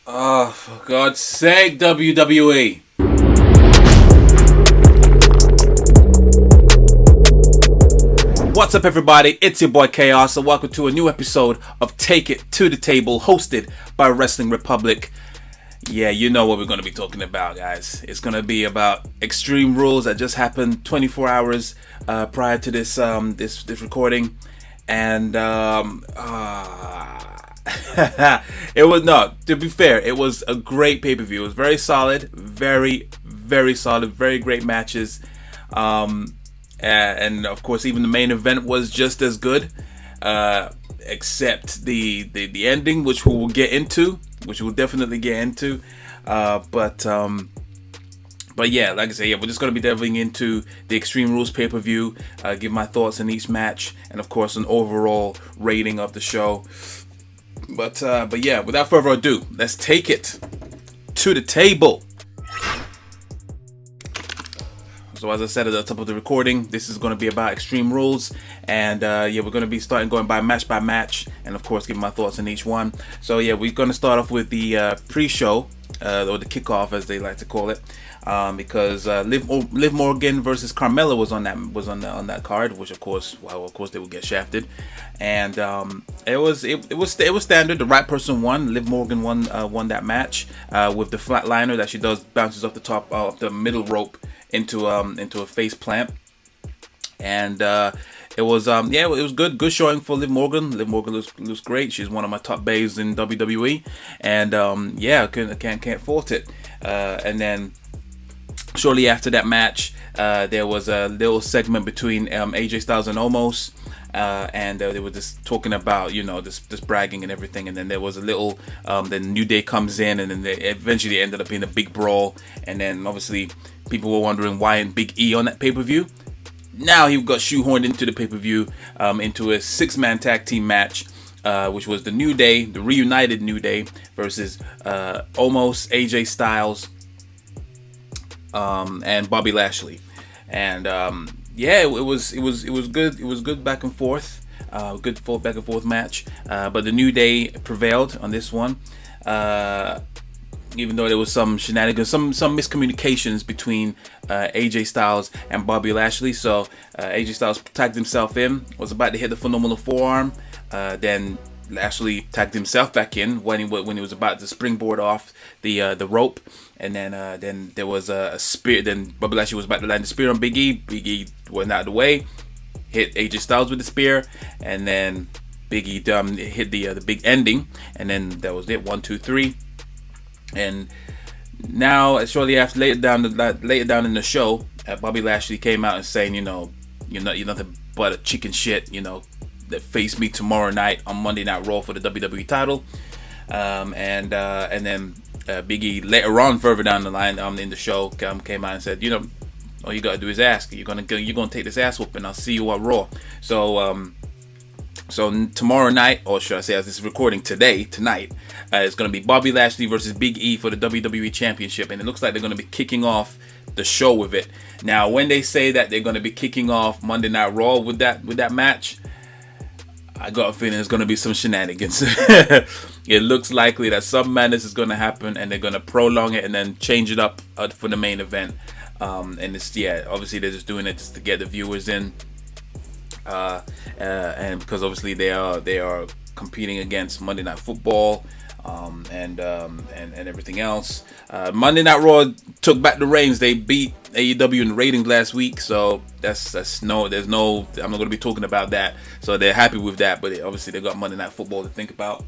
Oh, for God's sake, WWE. What's up, everybody? It's your boy Chaos, and welcome to a new episode of Take It to the Table, hosted by Wrestling Republic. Yeah, you know what we're going to be talking about, guys. It's going to be about Extreme Rules that just happened 24 hours prior to this this recording, and it was not. To be fair, it was a great pay-per-view. It was very solid, very solid, very great matches. And of course, even the main event was just as good, except the ending, which we will get into, which we'll definitely get into. But yeah, like I say, yeah, we're just gonna be delving into the Extreme Rules pay-per-view, give my thoughts on each match, and of course, an overall rating of the show. But yeah, without further ado, let's take it to the table. So as I said at the top of the recording, this is going to be about Extreme Rules, and yeah, we're going to be going by match, and of course, giving my thoughts on each one. So yeah, we're going to start off with the pre-show, or the kickoff, as they like to call it, because Liv Morgan versus Carmella was on that card, which of course they would get shafted, and it was standard. The right person won. Liv Morgan won that match with the flatliner that she does, bounces off the top of the middle rope into a face plant, and it was good showing for Liv Morgan. Liv Morgan looks great. She's one of my top babes in WWE, and yeah, can't fault it. And then shortly after that match, there was a little segment between AJ Styles and Omos. And they were just talking about, this bragging and everything, and then there was a little then New Day comes in, and then they eventually ended up being a big brawl, and then obviously people were wondering why isn't Big E on that pay-per-view. Now he got shoehorned into the pay-per-view, into a 6-man tag team match, which was the New Day, the reunited New Day versus Omos, AJ Styles, and Bobby Lashley, and yeah, it was good. It was good back and forth, good back and forth match. But the New Day prevailed on this one, even though there was some shenanigans, some miscommunications between AJ Styles and Bobby Lashley. So AJ Styles tagged himself in, was about to hit the phenomenal forearm, then Lashley tagged himself back in when he was about to springboard off the rope, and then there was a spear. Then Bobby Lashley was about to land the spear on Big E. Big E went out of the way, hit AJ Styles with the spear, and then Big E hit the big ending, and then that was it. 1, 2, 3, and now shortly after, later down in the show, Bobby Lashley came out and saying, you're nothing but a chicken shit, that face me tomorrow night on Monday Night Raw for the WWE title, and then Big E later on, further down the line in the show, came out and said, all you gotta do is ask. You're gonna take this ass whooping. I'll see you at Raw. So tomorrow night, or should I say, as this is recording tonight, it's gonna be Bobby Lashley versus Big E for the WWE Championship, and it looks like they're gonna be kicking off the show with it. Now, when they say that they're gonna be kicking off Monday Night Raw with that match, I got a feeling there's going to be some shenanigans. It looks likely that some madness is going to happen, and they're going to prolong it and then change it up for the main event. And it's, yeah, obviously they're just doing it just to get the viewers in, and because obviously they are competing against Monday Night Football, and everything else. Monday Night Raw took back the reins. They beat AEW in the ratings last week, so there's no. I'm not going to be talking about that. So they're happy with that, but obviously they got Monday Night Football to think about.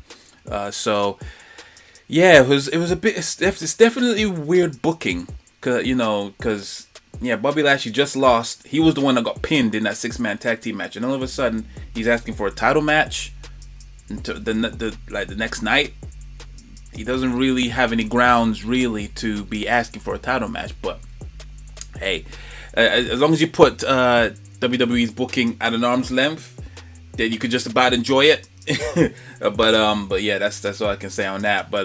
So yeah, it was a bit. It's definitely weird booking, because yeah, Bobby Lashley just lost. He was the one that got pinned in that 6-man tag team match, and all of a sudden he's asking for a title match into the next night. He doesn't really have any grounds really to be asking for a title match, but hey, as long as you put WWE's booking at an arm's length, then you could just about enjoy it. but yeah, that's all I can say on that. But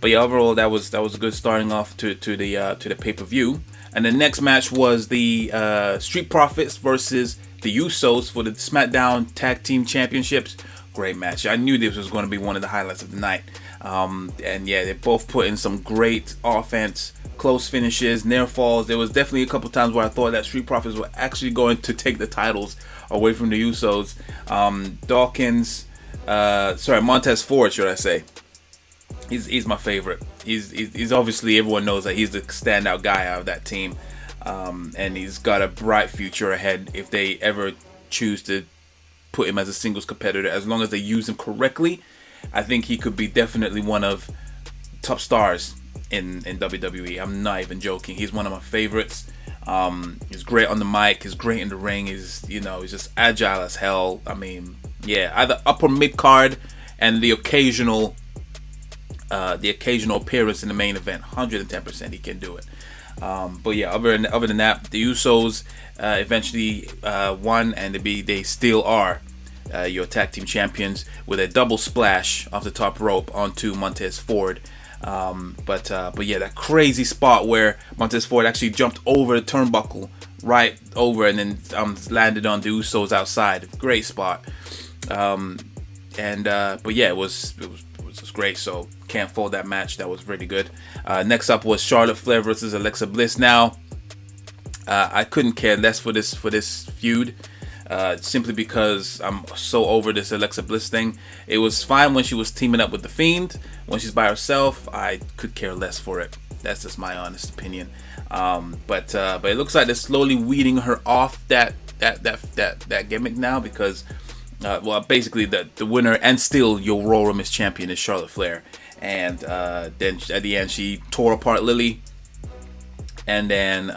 yeah, overall that was a good starting off to the pay-per-view. And the next match was the Street Profits versus the Usos for the Smackdown Tag Team Championships. Great match. I knew this was going to be one of the highlights of the night. And yeah, they both put in some great offense, close finishes, near falls. There was definitely a couple times where I thought that Street Profits were actually going to take the titles away from the Usos. Montez Ford, should I say? He's my favorite. He's obviously, everyone knows that he's the standout guy out of that team, and he's got a bright future ahead if they ever choose to put him as a singles competitor. As long as they use him correctly, I think he could be definitely one of top stars in WWE. I'm not even joking. He's one of my favorites. He's great on the mic. He's great in the ring. He's just agile as hell. I mean, yeah, either upper mid card and the occasional appearance in the main event. 110% he can do it. But yeah, other than that, the Usos eventually won, and they still are your tag team champions with a double splash off the top rope onto Montez Ford. But yeah, that crazy spot where Montez Ford actually jumped over the turnbuckle, right over, and then landed on the Usos outside. Great spot. But yeah, it was great. So can't fault that match. That was really good. Next up was Charlotte Flair versus Alexa Bliss. Now, I couldn't care less for this feud. Simply because I'm so over this Alexa Bliss thing. It was fine when she was teaming up with The Fiend. When she's by herself, I could care less for it. That's just my honest opinion. But it looks like they're slowly weeding her off that gimmick now, because basically the winner and still your Royal Rumble champion is Charlotte Flair. And then at the end she tore apart Lily, and then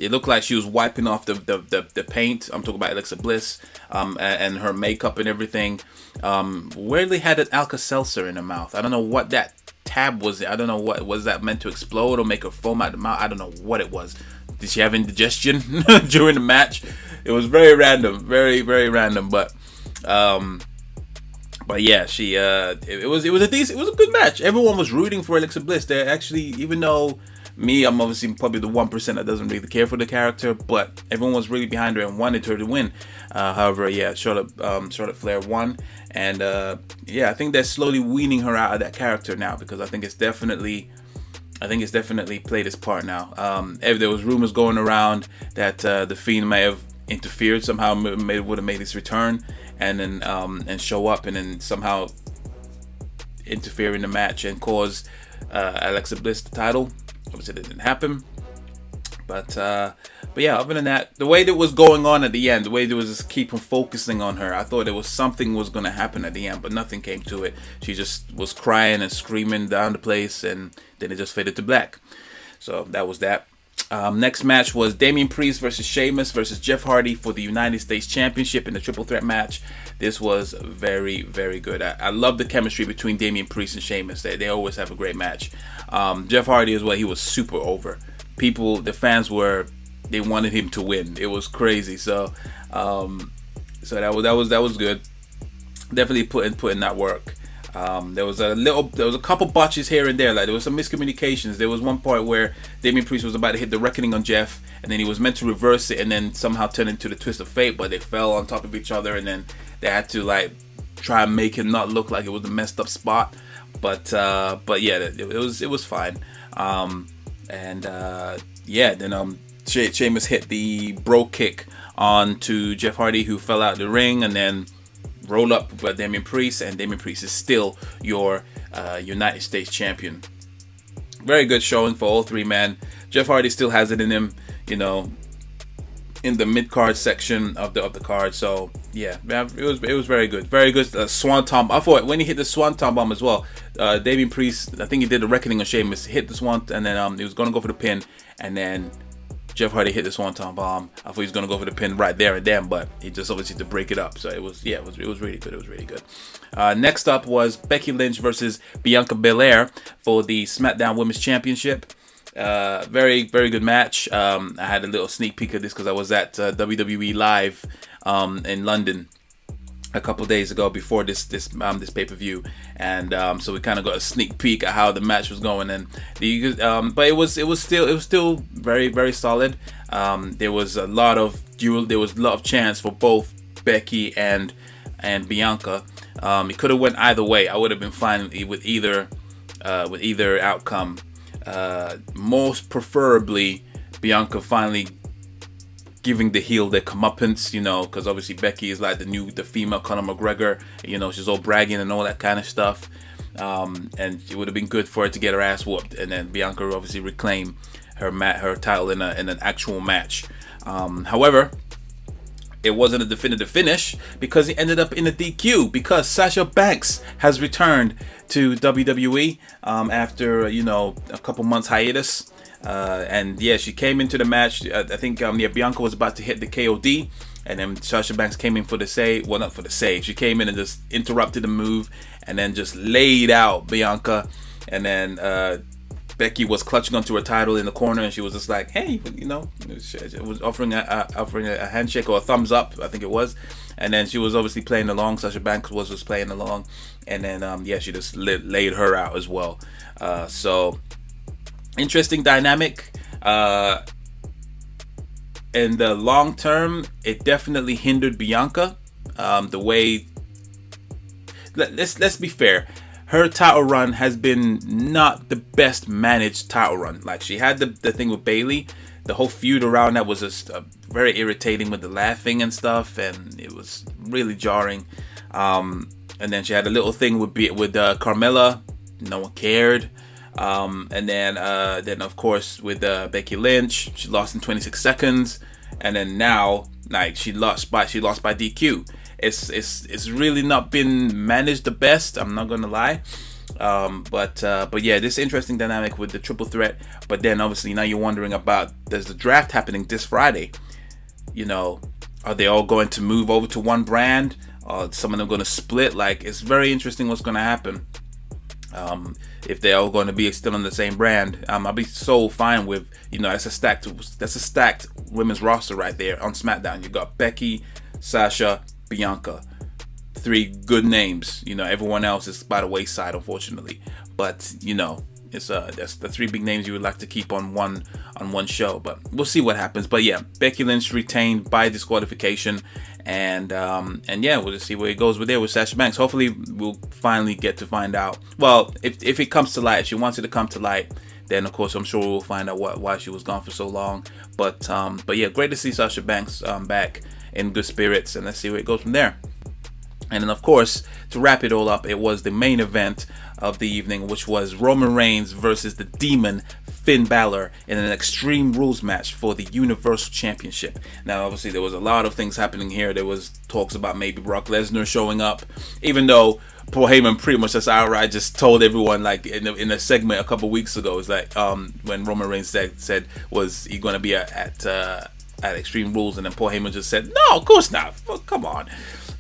it looked like she was wiping off the paint. I'm talking about Alexa Bliss, and her makeup and everything. Weirdly had an Alka-Seltzer in her mouth. I don't know what that tab was. I don't know what was that meant to explode or make her foam out the mouth. I don't know what it was. Did she have indigestion during the match? It was very random, very random. But yeah, she it was a good match. Everyone was rooting for Alexa Bliss. They actually, even though me, I'm obviously probably the 1% that doesn't really care for the character, but everyone was really behind her and wanted her to win. However, yeah, Charlotte Flair won, and yeah, I think they're slowly weaning her out of that character now, because I think it's definitely played its part now. There was rumors going around that the Fiend may have interfered somehow, would have made his return, and then and show up and then somehow interfere in the match and cause Alexa Bliss the title. Obviously that didn't happen, but yeah, other than that, the way that was going on at the end, the way they was just keeping focusing on her, I thought there was something was going to happen at the end, but nothing came to it. She just was crying and screaming down the place, and then it just faded to black. So that was that. Next match was Damian Priest versus Sheamus versus Jeff Hardy for the United States Championship in the triple threat match. This was very good. I love the chemistry between Damian Priest and Sheamus. They always have a great match. Jeff Hardy as well, he was super over. The fans they wanted him to win. It was crazy. So that was good. Definitely put in that work. There was a couple botches here and there. Like, there was some miscommunications. There was one part where Damian Priest was about to hit the Reckoning on Jeff, and then he was meant to reverse it and then somehow turn into the Twist of Fate, but they fell on top of each other, and then they had to like try and make him not look like it was a messed up spot. But yeah, it was fine. Yeah, then Sheamus hit the bro kick onto Jeff Hardy, who fell out the ring, and then roll up with Damian Priest, and Damian Priest is still your United States champion. Very good showing for all three men. Jeff Hardy still has it in him, in the mid card section of the card. So yeah, it was very good, very good. Swanton. I thought when he hit the Swanton bomb as well, Damian Priest, I think he did the Reckoning on Sheamus, hit the Swan, and then he was gonna go for the pin, and then Jeff Hardy hit the Swanton bomb. I thought he was gonna go for the pin right there and then, but he just obviously to break it up. So it was really good. It was really good. Next up was Becky Lynch versus Bianca Belaire for the Smackdown Women's Championship. Very good match. I had a little sneak peek of this because I was at WWE Live in London a couple days ago before this pay-per-view, and so we kind of got a sneak peek at how the match was going, and but it was still very solid. There was a lot of chance for both Becky and Bianca. It could have went either way. I would have been fine with either outcome. Most preferably, Bianca finally giving the heel their comeuppance, you know, because obviously Becky is like the female Conor McGregor. You know, she's all bragging and all that kind of stuff. And it would have been good for her to get her ass whooped, and then Bianca obviously reclaim her title in an actual match. However, it wasn't a definitive finish because it ended up in a DQ because Sasha Banks has returned to WWE after a couple months hiatus. And yeah, she came into the match. I think Bianca was about to hit the KOD, and then Sasha Banks came in for the save. Well, not for the save. She came in and just interrupted the move, and then just laid out Bianca. And then Becky was clutching onto her title in the corner, and she was just like, "Hey, she was offering a handshake or a thumbs up, I think it was." And then she was obviously playing along. Sasha Banks was just playing along, and then she just laid her out as well. So interesting dynamic. In the long term, it definitely hindered Bianca. The way, let's be fair, her title run has been not the best managed title run. Like, she had the thing with Bayley, the whole feud around that was just very irritating with the laughing and stuff, and it was really jarring. And then she had a little thing with Carmella, no one cared. And then of course with Becky Lynch, she lost in 26 seconds, and then now like she lost by DQ. It's really not been managed the best, I'm not gonna lie. But yeah, this interesting dynamic with the triple threat. But then obviously now you're wondering about, there's the draft happening this Friday. Are they all going to move over to one brand? Or some of them going to split? Like, it's very interesting what's going to happen. If they're all going to be still on the same brand, I'll be so fine with, that's a stacked women's roster right there on SmackDown. You got Becky, Sasha, Bianca, 3 good names. Everyone else is by the wayside, unfortunately. But it's that's the 3 big names you would like to keep on one show. But we'll see what happens. But yeah, Becky Lynch retained by disqualification, and yeah, we'll just see where it goes with Sasha Banks. Hopefully, we'll finally get to find out. Well, if it comes to light, if she wants it to come to light, then of course I'm sure we'll find out why she was gone for so long. But yeah, great to see Sasha Banks back in good spirits, and let's see where it goes from there. And then of course, to wrap it all up, it was the main event of the evening, which was Roman Reigns versus the Demon Finn Balor in an Extreme Rules match for the Universal Championship. Now obviously there was a lot of things happening here. There was talks about maybe Brock Lesnar showing up, even though Paul Heyman pretty much just told everyone, like in a segment a couple weeks ago, it's like when Roman Reigns said was he going to be at Extreme Rules, and then Paul Heyman just said, no, of course not. Well, come on.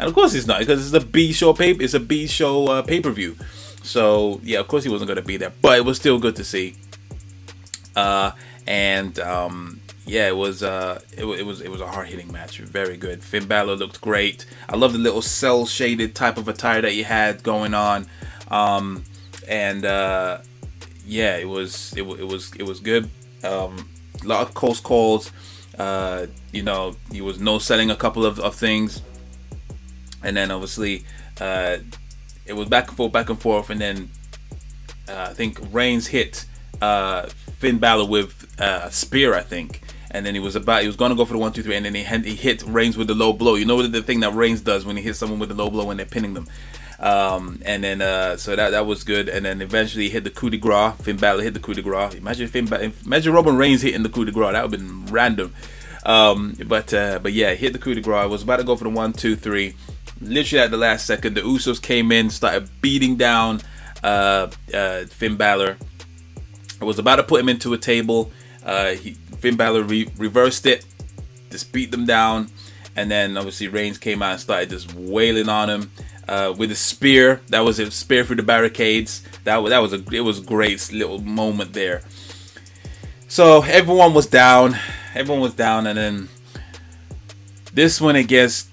And of course he's not, because it's a B show pay-per-view. So yeah, of course he wasn't going to be there, but it was still good to see. Yeah, it was a hard-hitting match, very good. Finn Balor looked great. I love the little cell-shaded type of attire that he had going on. Yeah, it was good. A lot of close calls. He was no-selling a couple of things. And then obviously it was back and forth, and then I think Reigns hit Finn Balor with a spear, I think, and then he was going to go for the 1, 2, 3, and then he hit Reigns with the low blow. You know the thing that Reigns does when he hits someone with the low blow when they're pinning them. And then so that was good, and then eventually he hit the coup de grace. Finn Balor hit the coup de grace. Imagine Roman Reigns hitting the coup de grace. That would have been random. But yeah, hit the coup de grace. I was about to go for the 1, 2, 3. Literally at the last second, the Usos came in, started beating down Finn Balor. I was about to put him into a table. Finn Balor reversed it, just beat them down, and then obviously Reigns came out and started just wailing on him with a spear. That was a spear through the barricades. It was a great little moment there. So everyone was down, and then this one it gets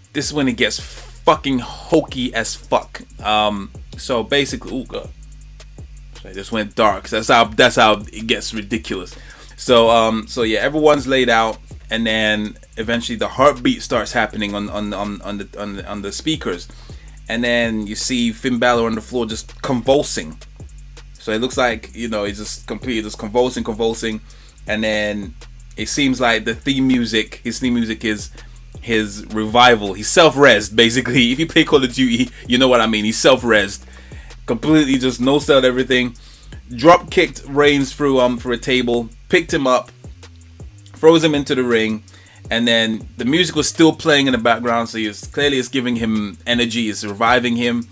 fucking hokey as fuck. So basically, I just went dark. That's how it gets ridiculous. So yeah, everyone's laid out, and then eventually the heartbeat starts happening on the speakers, and then you see Finn Balor on the floor just convulsing. So it looks like, you know, he's just completely just convulsing, and then it seems like his theme music is his revival. He's self-resed, basically. If you play Call of Duty, you know what I mean. He's self-resed, completely just no-sold everything. Drop kicked Reigns through for a table, picked him up, throws him into the ring, and then the music was still playing in the background, so it's giving him energy, it's reviving him,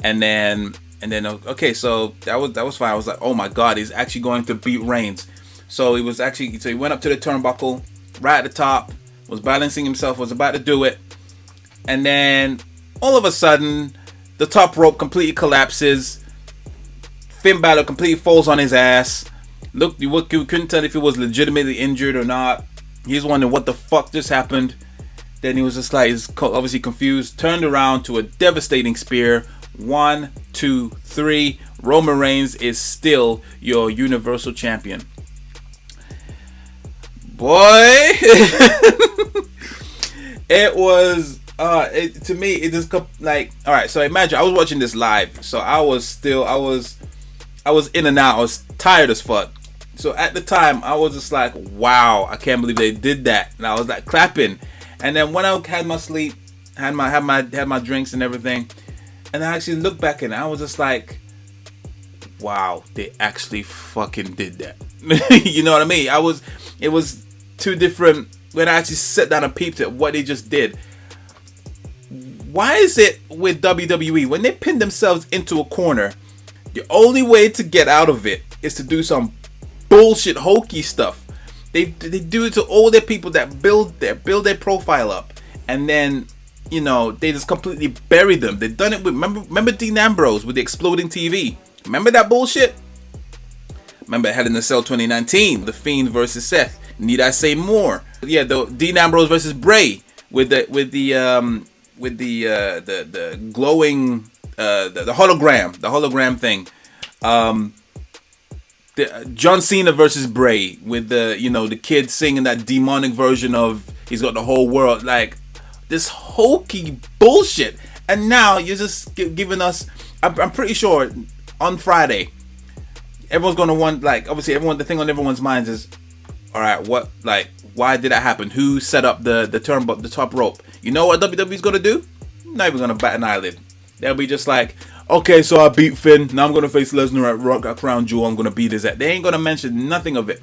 and then okay, so that was fine. I was like, oh my god, he's actually going to beat Reigns. So he went up to the turnbuckle right at the top, was balancing himself, was about to do it, and then all of a sudden the top rope completely collapses. Finn Balor completely falls on his ass. Look, you couldn't tell if he was legitimately injured or not. He's wondering what the fuck just happened. Then he was just like, he's obviously confused. Turned around to a devastating spear. 1, 2, 3. Roman Reigns is still your Universal Champion. Boy, it was. To me, it just like, all right. So imagine I was watching this live. So I was in and out. I was tired as fuck. So at the time, I was just like, wow, I can't believe they did that. And I was like clapping. And then when I had my sleep, had my drinks and everything, and I actually looked back and I was just like, wow, they actually fucking did that. You know what I mean? It was two different, when I actually sat down and peeped at what they just did. Why is it with WWE, when they pin themselves into a corner, the only way to get out of it is to do some bullshit hokey stuff? They do it to all their people that build their profile up, and then, you know, they just completely bury them. They've done it with, remember Dean Ambrose with the exploding TV? Remember that bullshit? Remember Hell in a Cell 2019, The Fiend versus Seth. Need I say more? Yeah, the Dean Ambrose versus Bray with the glowing the hologram thing. The John Cena versus Bray with the kid singing that demonic version of he's got the whole world, like this hokey bullshit. And now you're just giving us. I'm pretty sure on Friday, everyone's gonna want, like, obviously the thing on everyone's minds is, all right, why did that happen? Who set up the top rope? You know what WWE's gonna do? Not even gonna bat an eyelid. They'll be just like, okay, so I beat Finn. Now I'm gonna face Lesnar at Crown Jewel. I'm gonna beat his ass. They ain't gonna mention nothing of it.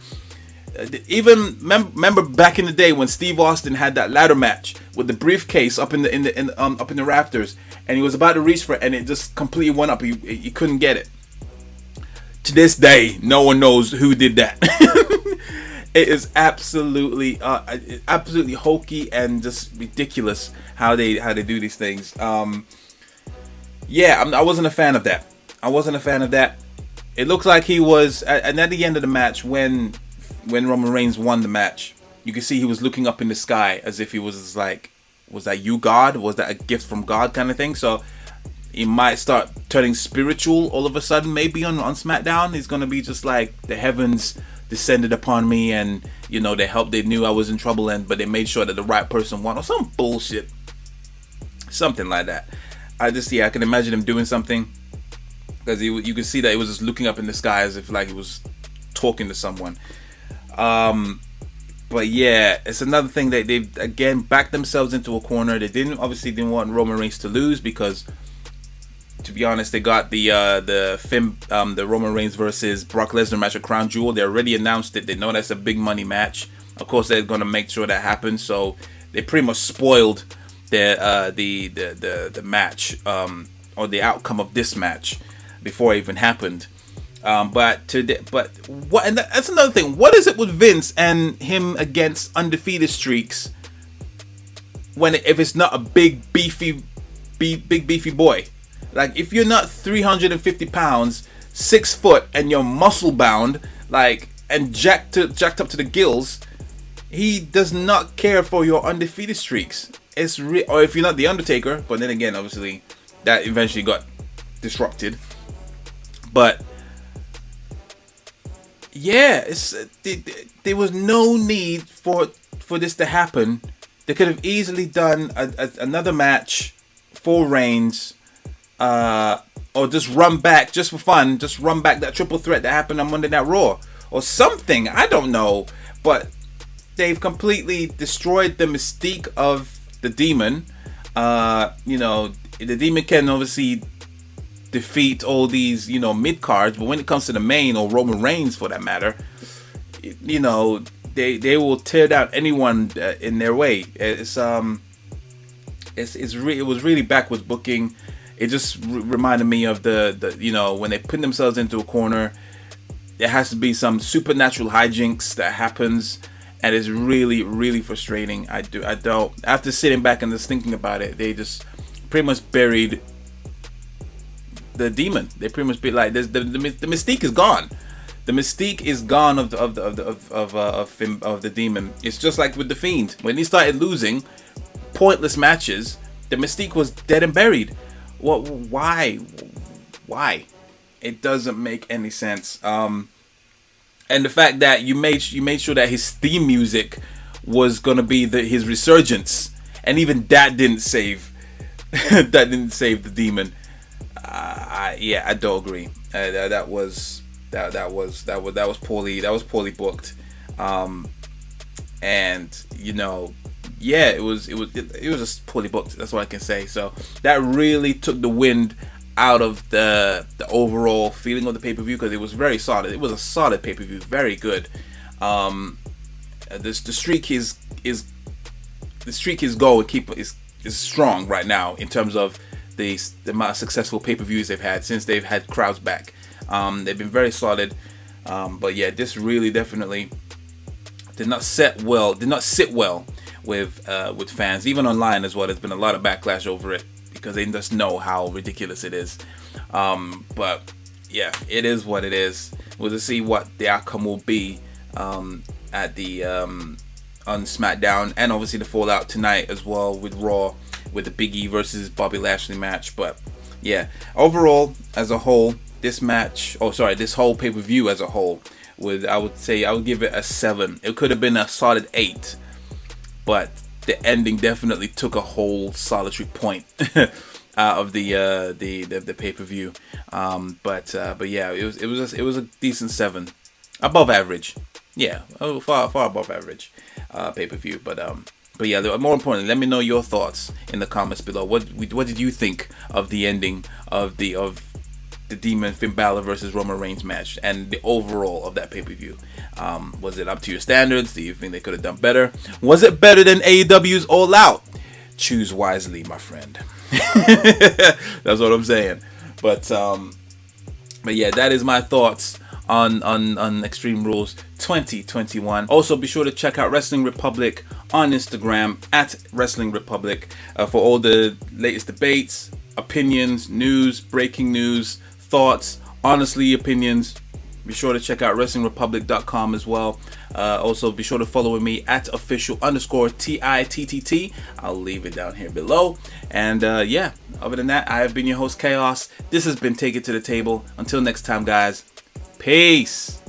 Even remember back in the day when Steve Austin had that ladder match with the briefcase up in the rafters, and he was about to reach for it, and it just completely went up. He couldn't get it. To this day, no one knows who did that. It is absolutely hokey and just ridiculous how they do these things. Yeah, I wasn't a fan of that. It looked like he was, and at the end of the match, when Roman Reigns won the match, you could see he was looking up in the sky as if he was like, was that you, God? Was that a gift from God kind of thing? So he might start turning spiritual all of a sudden, maybe on Smackdown. He's going to be just like, the heavens descended upon me, and they knew I was in trouble, but they made sure that the right person won, or some bullshit, something like that. I can imagine him doing something, because you could see that he was just looking up in the sky as if like he was talking to someone. But yeah, it's another thing that they again backed themselves into a corner. They didn't want Roman Reigns to lose, because, to be honest, they got the Roman Reigns versus Brock Lesnar match at Crown Jewel. They already announced it. They know that's a big money match. Of course, they're gonna make sure that happens. So they pretty much spoiled the match, or the outcome of this match before it even happened. But what? And that's another thing. What is it with Vince and him against undefeated streaks? If it's not a big beefy boy. Like, if you're not 350 pounds, 6 foot, and you're muscle bound, like, and jacked up to the gills, he does not care for your undefeated streaks. Or if you're not the Undertaker, but then again, obviously, that eventually got disrupted. But yeah, there was no need for this to happen. They could have easily done another match for Reigns, or just run back just for fun, just run back that triple threat that happened on Monday Night Raw or something. I don't know, but they've completely destroyed the mystique of the Demon. You know, the Demon can obviously defeat all these, you know, mid cards, but when it comes to the main, or Roman Reigns for that matter, you know, they will tear down anyone in their way. It was really backwards booking. It just reminded me of the you know, when they put themselves into a corner, there has to be some supernatural hijinks that happens, and it's really frustrating. After sitting back and just thinking about it, they just pretty much buried the Demon. They pretty much be like, the mystique is gone. The mystique is gone of the Demon. It's just like with the Fiend. When he started losing pointless matches, the mystique was dead and buried. What? Why? It doesn't make any sense. And the fact that you made sure that his theme music was gonna be his resurgence, and even that didn't save the Demon. Yeah, I don't agree. That was poorly booked. And you know, yeah, it was just poorly booked. That's what I can say. So that really took the wind out of the overall feeling of the pay-per-view, because it was very solid. It was a solid pay-per-view, very good. The streak is going is strong right now in terms of the amount of successful pay-per-views they've had since they've had crowds back. They've been very solid. But yeah, this really definitely did not sit well with fans, even online as well. There's been a lot of backlash over it because they just know how ridiculous it is. But yeah, it is what it is. We'll just see what the outcome will be at the on SmackDown, and obviously the fallout tonight as well with Raw, with the Big E versus Bobby Lashley match. But yeah, overall as a whole, this whole pay-per-view as a whole, I would give it a 7. It could have been a solid 8, but the ending definitely took a whole solitary point out of the pay-per-view. But yeah, it was a decent 7, above average. Yeah, far above average pay-per-view. But yeah, more importantly, let me know your thoughts in the comments below. What did you think of the ending of the Demon Finn Balor versus Roman Reigns match, and the overall of that pay-per-view? Was it up to your standards? Do you think they could have done better? Was it better than AEW's All Out? Choose wisely, my friend. That's what I'm saying. But yeah, that is my thoughts on Extreme Rules 2021. Also, be sure to check out Wrestling Republic on Instagram at Wrestling Republic for all the latest debates, opinions, news, breaking news, thoughts, honestly opinions. Be sure to check out WrestlingRepublic.com as well. Also, be sure to follow me at official_TITTT. I'll leave it down here below. And yeah, other than that, I have been your host, Chaos. This has been Take It to the Table. Until next time, guys. Peace.